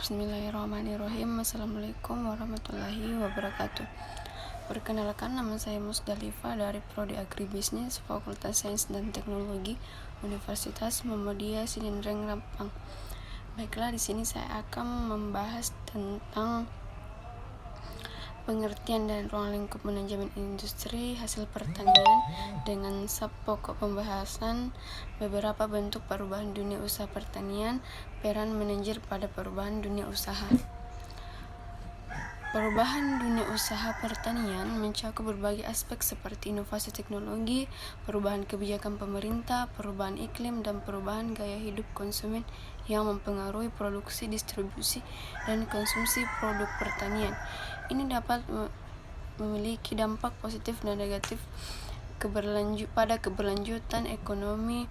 Bismillahirrahmanirrahim. Assalamualaikum warahmatullahi wabarakatuh. Perkenalkan, nama saya Musdalifah dari Prodi Agribisnis Fakultas Sains dan Teknologi Universitas Muhammadiyah Sininreng Lampang. Baiklah, di sini saya akan membahas tentang pengertian dan ruang lingkup manajemen industri hasil pertanian dengan pokok pembahasan beberapa bentuk perubahan dunia usaha pertanian, peran manajer pada perubahan dunia usaha. Perubahan dunia usaha pertanian mencakup berbagai aspek seperti inovasi teknologi, perubahan kebijakan pemerintah, perubahan iklim, dan perubahan gaya hidup konsumen yang mempengaruhi produksi, distribusi, dan konsumsi produk pertanian. Ini dapat memiliki dampak positif dan negatif pada keberlanjutan ekonomi,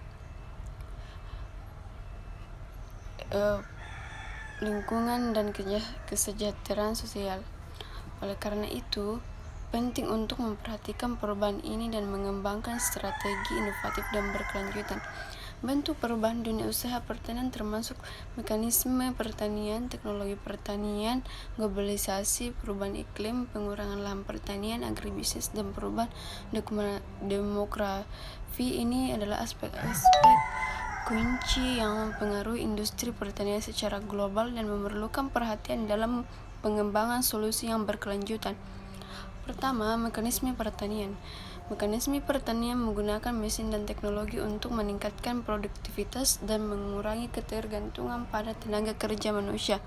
lingkungan, dan kesejahteraan sosial. Oleh karena itu, penting untuk memperhatikan perubahan ini dan mengembangkan strategi inovatif dan berkelanjutan. Bentuk perubahan dunia usaha pertanian termasuk mekanisme pertanian, teknologi pertanian, globalisasi, perubahan iklim, pengurangan lahan pertanian, agribisnis, dan perubahan demografi. Ini adalah aspek-aspek kunci yang mempengaruhi industri pertanian secara global dan memerlukan perhatian dalam pengembangan solusi yang berkelanjutan. Pertama, mekanisme pertanian. Mekanisme pertanian menggunakan mesin dan teknologi untuk meningkatkan produktivitas dan mengurangi ketergantungan pada tenaga kerja manusia.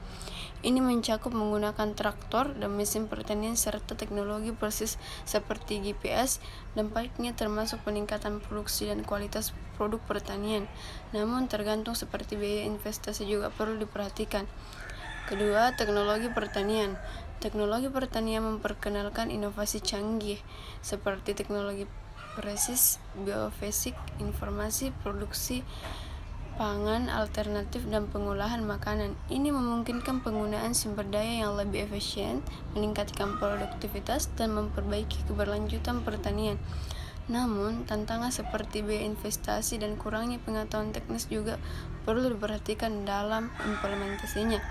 Ini mencakup menggunakan traktor dan mesin pertanian serta teknologi persis seperti GPS. Dampaknya termasuk peningkatan produksi dan kualitas produk pertanian. Namun tergantung seperti biaya investasi juga perlu diperhatikan. Kedua, teknologi pertanian. Teknologi pertanian memperkenalkan inovasi canggih seperti teknologi presis, biofisik, informasi, produksi pangan alternatif, dan pengolahan makanan. Ini memungkinkan penggunaan sumber daya yang lebih efisien, meningkatkan produktivitas, dan memperbaiki keberlanjutan pertanian. Namun, tantangan seperti biaya investasi dan kurangnya pengetahuan teknis juga perlu diperhatikan dalam implementasinya.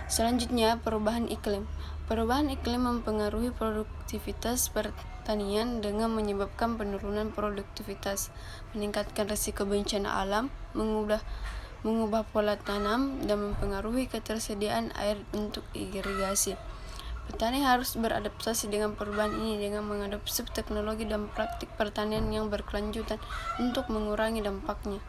Selanjutnya, perubahan iklim. Perubahan iklim mempengaruhi produktivitas pertanian dengan menyebabkan penurunan produktivitas, meningkatkan risiko bencana alam, mengubah pola tanam, dan mempengaruhi ketersediaan air untuk irigasi. Petani harus beradaptasi dengan perubahan ini dengan mengadopsi teknologi dan praktik pertanian yang berkelanjutan untuk mengurangi dampaknya.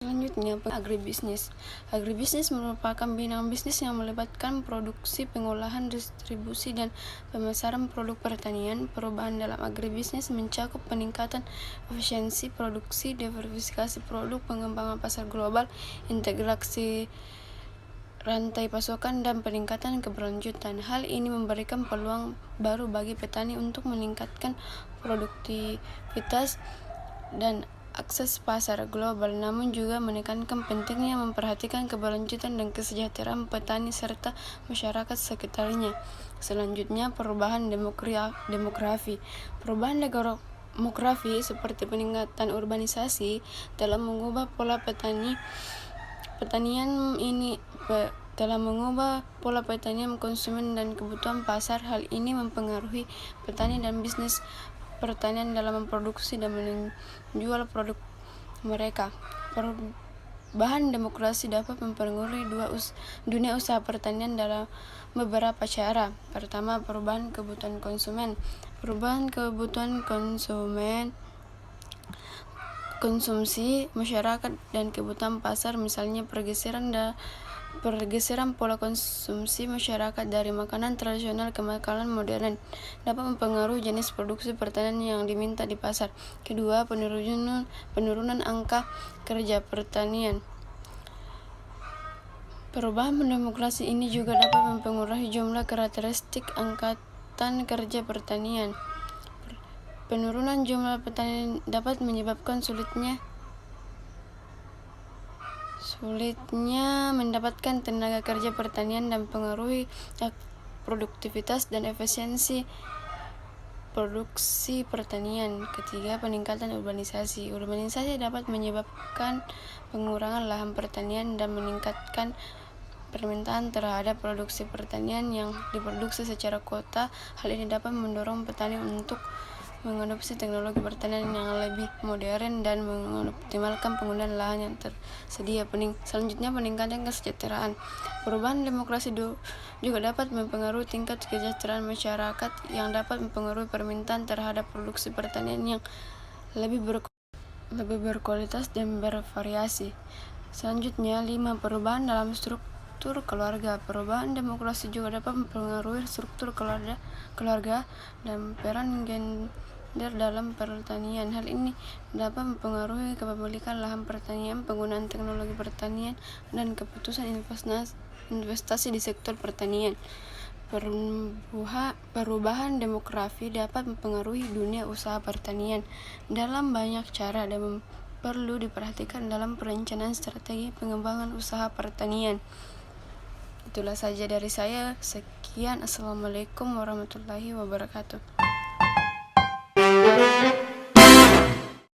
Selanjutnya, agribisnis. Agribisnis merupakan bidang bisnis yang melibatkan produksi, pengolahan, distribusi, dan pemasaran produk pertanian. Perubahan dalam agribisnis mencakup peningkatan efisiensi produksi, diversifikasi produk, pengembangan pasar global, integrasi rantai pasokan, dan peningkatan keberlanjutan. Hal ini memberikan peluang baru bagi petani untuk meningkatkan produktivitas dan akses pasar global, namun juga menekankan pentingnya memperhatikan keberlanjutan dan kesejahteraan petani serta masyarakat sekitarnya. Selanjutnya, perubahan demografi. Perubahan demografi seperti peningkatan urbanisasi telah mengubah pola pertanian konsumen dan kebutuhan pasar. Hal ini mempengaruhi petani dan bisnis pertanian dalam memproduksi dan menjual produk mereka. Perubahan demografi dapat mempengaruhi dunia usaha pertanian dalam beberapa cara. Pertama, perubahan kebutuhan konsumen. Perubahan kebutuhan konsumsi masyarakat dan kebutuhan pasar, misalnya pergeseran pola konsumsi masyarakat dari makanan tradisional ke makanan modern, dapat mempengaruhi jenis produksi pertanian yang diminta di pasar. Kedua, penurunan angka kerja pertanian. Perubahan demografi ini juga dapat mempengaruhi jumlah karakteristik angkatan kerja pertanian. Penurunan jumlah petani dapat menyebabkan sulitnya mendapatkan tenaga kerja pertanian dan pengaruhi produktivitas dan efisiensi produksi pertanian. Ketiga, peningkatan urbanisasi. Urbanisasi dapat menyebabkan pengurangan lahan pertanian dan meningkatkan permintaan terhadap produksi pertanian yang diproduksi secara kota. Hal ini dapat mendorong petani untuk mengadopsi teknologi pertanian yang lebih modern dan mengoptimalkan penggunaan lahan yang tersedia. Selanjutnya, peningkatan kesejahteraan. Perubahan demokrasi juga dapat mempengaruhi tingkat kesejahteraan masyarakat yang dapat mempengaruhi permintaan terhadap produksi pertanian yang lebih berkualitas dan bervariasi. Selanjutnya, 5. Perubahan dalam struktur keluarga. Perubahan demokrasi juga dapat mempengaruhi struktur keluarga dan peran gender dalam pertanian. Hal ini dapat mempengaruhi kepemilikan lahan pertanian, penggunaan teknologi pertanian, dan keputusan investasi di sektor pertanian. Perubahan demografi dapat mempengaruhi dunia usaha pertanian dalam banyak cara dan perlu diperhatikan dalam perencanaan strategi pengembangan usaha pertanian. Itulah saja dari saya. Sekian. Assalamualaikum warahmatullahi wabarakatuh.